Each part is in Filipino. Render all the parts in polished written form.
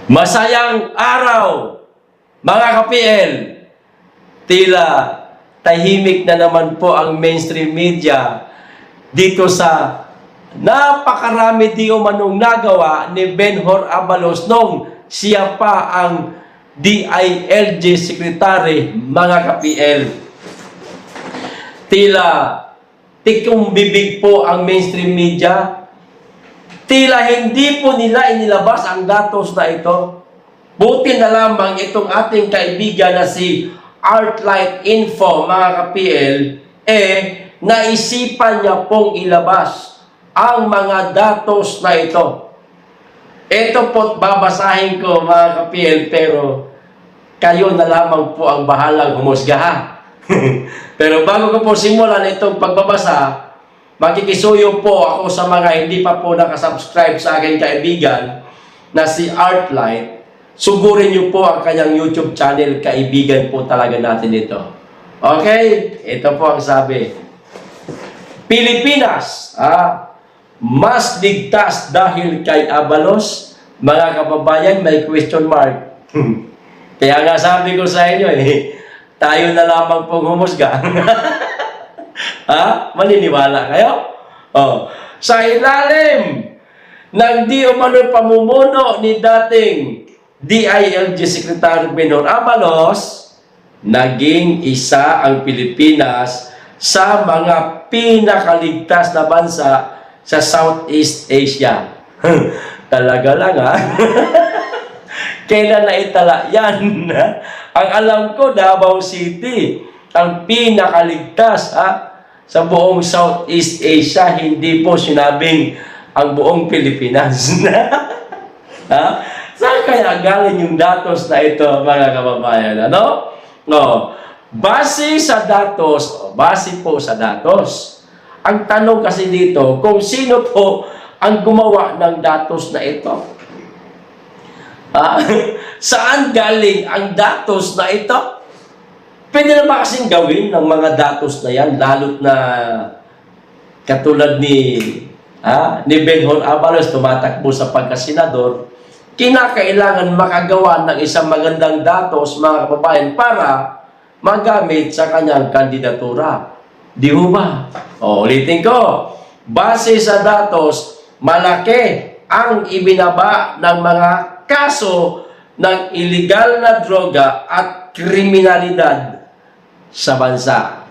Masayang araw, mga ka-PL. Tila tahimik na naman po ang mainstream media dito sa napakarami di umanong nagawa ni Benhur Abalos nung siya pa ang DILG Secretary, mga ka-PL. Tila tikong bibig po ang mainstream media. Tila hindi po nila inilabas ang datos na ito. Buti na lamang itong ating kaibigan na si Artlight Info, mga ka-PL, naisipan niya pong ilabas ang mga datos na ito. Ito po't babasahin ko, mga ka-PL, pero kayo na lamang po ang bahalang humusga. Pero bago ko po simulan itong pagbabasa, makikisuyo po ako sa mga hindi pa po nakasubscribe sa aking kaibigan na si Artlight. Sugurin niyo po ang kanyang YouTube channel. Kaibigan po talaga natin ito. Okay? Ito po ang sabi. Pilipinas, mas ligtas dahil kay Abalos. Mga kababayan, may question mark. Kaya nga sabi ko sa inyo, tayo na lamang pong humusga. Maniniwala kayo? Sa ilalim ng di umano'y pamumuno ni dating DILG Secretary Benhur Abalos, naging isa ang Pilipinas sa mga pinakaligtas na bansa sa Southeast Asia. Talaga lang, Kailan na itala yan? Ang alam ko, Davao City ang pinakaligtas sa buong Southeast Asia. Hindi po sinabing ang buong Pilipinas. Saan kaya galing yung datos na ito, mga kababayan? Base po sa datos. Ang tanong kasi dito, kung sino po ang gumawa ng datos na ito? Saan galing ang datos na ito? Pwede na ba kasing gawin ng mga datos na yan, lalo't na katulad ni Benhur Abalos, tumatakbo sa pagkasenador, kinakailangan makagawa ng isang magandang datos, mga kababayan, para magamit sa kanyang kandidatura. Di ba? Ulitin ko. Base sa datos, malaki ang ibinaba ng mga kaso ng illegal na droga at kriminalidad sa bansa.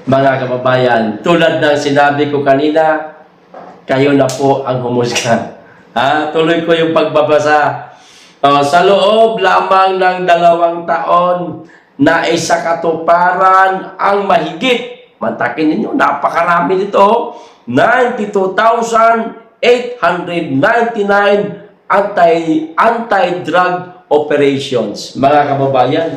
Mga kababayan, tulad ng sinabi ko kanina, kayo na po ang humusga. Tuloy ko yung pagbabasa. Sa loob lamang ng 2 taon na isa katuparan ang mahigit, mantakin ninyo, napakarami nito, 92,899 anti-drug operations. Mga kababayan,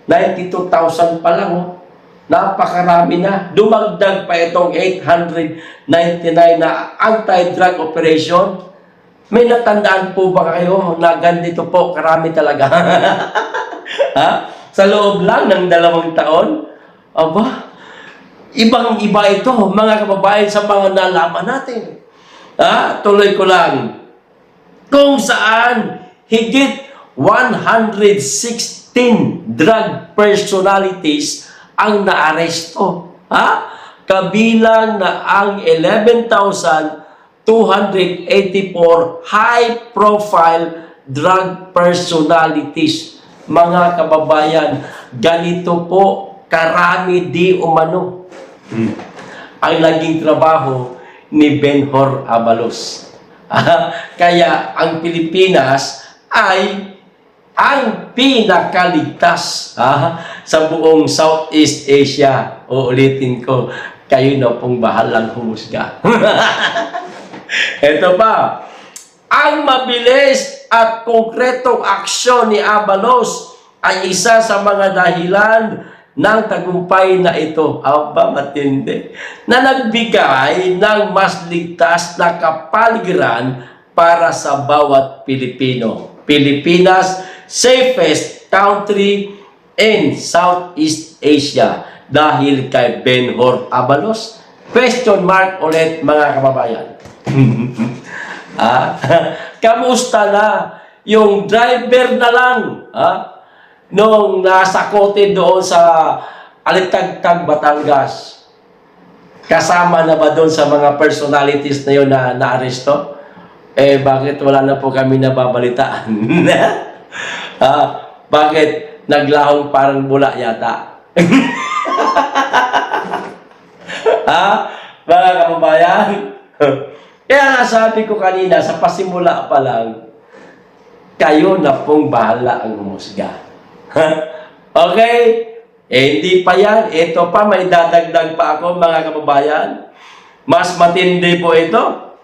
92,000 pa lang. Napakarami na. Dumagdag pa itong 899 na anti-drug operation. May natandaan po ba kayo na ganito po karami talaga? Sa loob lang ng 2 taon? Ibang-iba ito, mga kababayan, sa mga nalaman natin. Tuloy ko lang. Kung saan higit 116 drug personalities ang naaresto. Kabilang na ang 11,284 high-profile drug personalities. Mga kababayan, ganito po karami di umano ang naging trabaho ni Benhur Abalos. Kaya ang Pilipinas ay ang pinakaligtas sa buong Southeast Asia. Uulitin ko, kayo na pong bahalang humusga. Ito pa, ang mabilis at konkretong aksyon ni Abalos ay isa sa mga dahilan ng tagumpay na ito. Matindi. Na nagbigay ng mas ligtas na kapaligiran para sa bawat Pilipino. Pilipinas, safest country in Southeast Asia dahil kay Benhur Abalos. Question mark ulit, mga kababayan. Kamusta na yung driver na lang, nung nasa kote doon sa Alitagtag, Batangas. Kasama na ba doon sa mga personalities na yun na naaresto? Eh, bakit wala na po kami nababalitaan? Bakit naglahong parang bula yata? Mga kababayan? Kaya nga sabi ko kanina, sa pasimula pa lang, kayo na pong bahala ang humusga. Okay? Eh, hindi pa yan. Ito pa, may dadagdag pa ako, mga kababayan. Mas matindi po ito.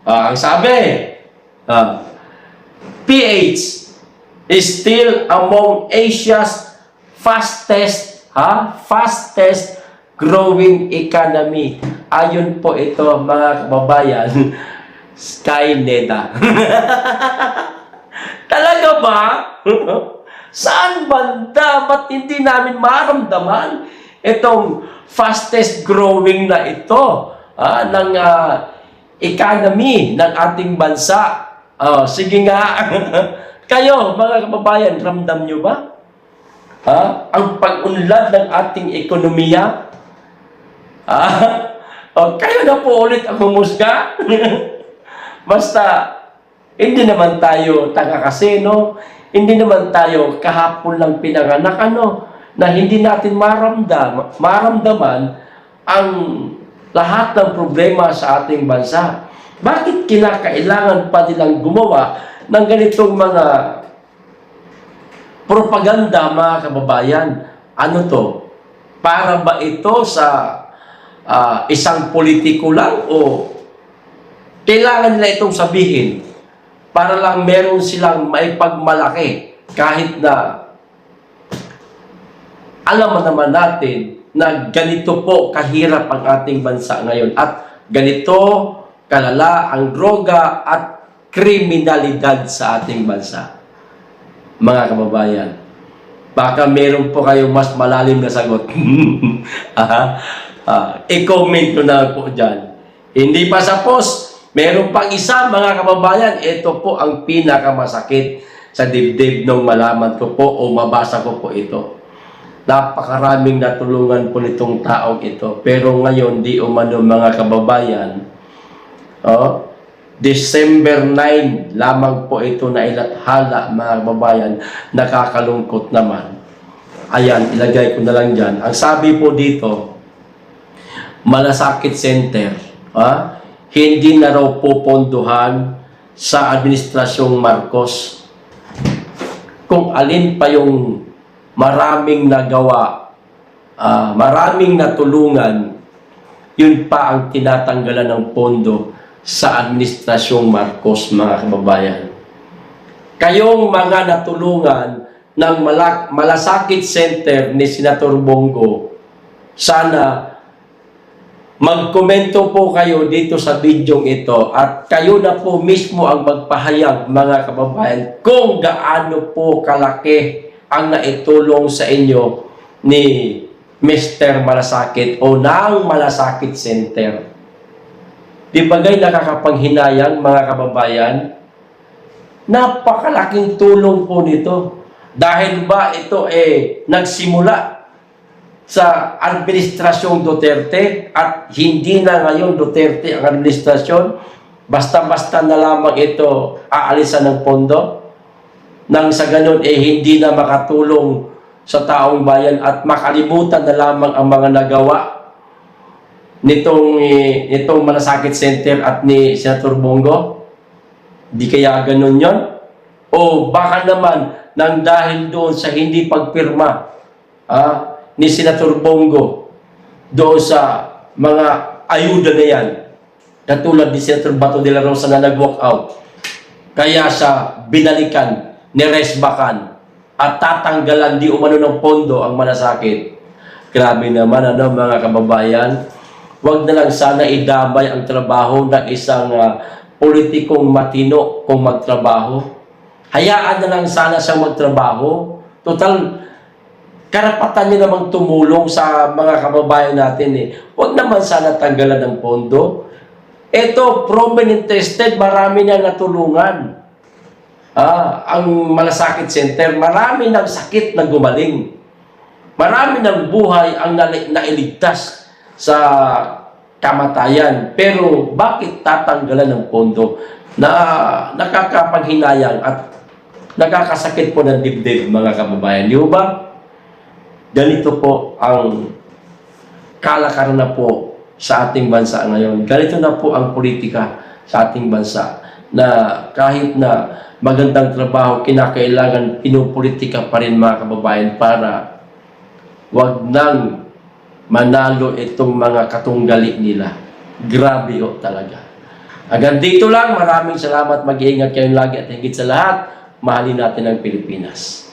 Ang sabi, PH is still among Asia's fastest growing economy. Ayon po ito, mga kababayan, Skyneta. Talaga ba? Saan banda? Ba't hindi namin maramdaman itong fastest growing na ito ng economy ng ating bansa? Sige nga. Kayo, mga kababayan, ramdam nyo ba? Ang pag-unlad ng ating ekonomiya? Kayo na po ulit ang humusga. Basta, hindi naman tayo taga kasi, no? Hindi naman tayo kahapon lang pinanganak, na hindi natin maramdaman ang lahat ng problema sa ating bansa. Bakit kinakailangan pa nilang gumawa ng ganitong mga propaganda, mga kababayan? Ano to? Para ba ito sa isang politiko lang o kailangan nila itong sabihin para lang meron silang maipagmalaki kahit na alam naman natin na ganito po kahirap ang ating bansa ngayon at ganito kalala ang droga at kriminalidad sa ating bansa. Mga kababayan, baka meron po kayong mas malalim na sagot. I-comment nyo na po dyan. Hindi pa sa post, meron pang isa, mga kababayan. Ito po ang pinakamasakit sa dibdib nung malaman ko po o mabasa ko po ito. Napakaraming natulungan po nitong taong ito. Pero ngayon, di umano, mga kababayan, December 9 lamang po ito na ilathala, mga kababayan. Nakakalungkot naman. Ayan, ilagay ko na lang dyan. Ang sabi po dito, Malasakit Center, hindi na raw pupondohan sa Administrasyong Marcos. Kung alin pa yung maraming nagawa, maraming natulungan, yun pa ang tinatanggalan ng pondo sa Administrasyong Marcos, mga kababayan. Kayong mga natulungan ng Malasakit Center ni Senator Bongo, sana magkomento po kayo dito sa video ito at kayo na po mismo ang magpahayag, mga kababayan, kung gaano po kalaki ang naitulong sa inyo ni Mr. Malasakit o ng Malasakit Center. Di bagay nakakapanghinayang, mga kababayan? Napakalaking tulong po nito. Dahil ba ito nagsimula sa Administrasyong Duterte at hindi na ngayon Duterte ang administrasyon, basta-basta na lamang ito aalisan ng pondo nang sa ganun hindi na makatulong sa taong bayan at makalimutan na lamang ang mga nagawa nitong Malasakit Center at ni Senator Bongo. Di kaya ganun yon? O baka naman nang dahil doon sa hindi pagpirma ni Senator Bongo doon sa mga ayuda na yan, katulad ni Senator Bato de la Rosa na nag-walk out, kaya siya binalikan, niresbakan at tatanggalan di umano ng pondo ang Malasakit. Grabe naman, mga kababayan. Huwag na lang sana idamay ang trabaho ng isang politikong matino kung magtrabaho. Hayaan na lang sana siyang magtrabaho. Total, karapatan niya namang tumulong sa mga kababayan natin. Huwag naman sana tanggalan ng pondo. Ito, proven interested, marami na natulungan. ang Malasakit Center, marami ng sakit na gumaling. Marami ng buhay ang nailigtas sa kamatayan. Pero bakit tatanggalan ng pondo na nakakapaghinayang at nakakasakit po ng dibdib, mga kababayan? Di ba? Ganito po ang kalakaran na po sa ating bansa ngayon. Ganito na po ang politika sa ating bansa, na kahit na magandang trabaho, kinakailangan pinupolitika pa rin, mga kababayan, para wag nang manalo itong mga katunggali nila. Grabe o talaga. Hanggang dito lang, maraming salamat, mag-iingat kayong lagi, at higit sa lahat, mahalin natin ang Pilipinas.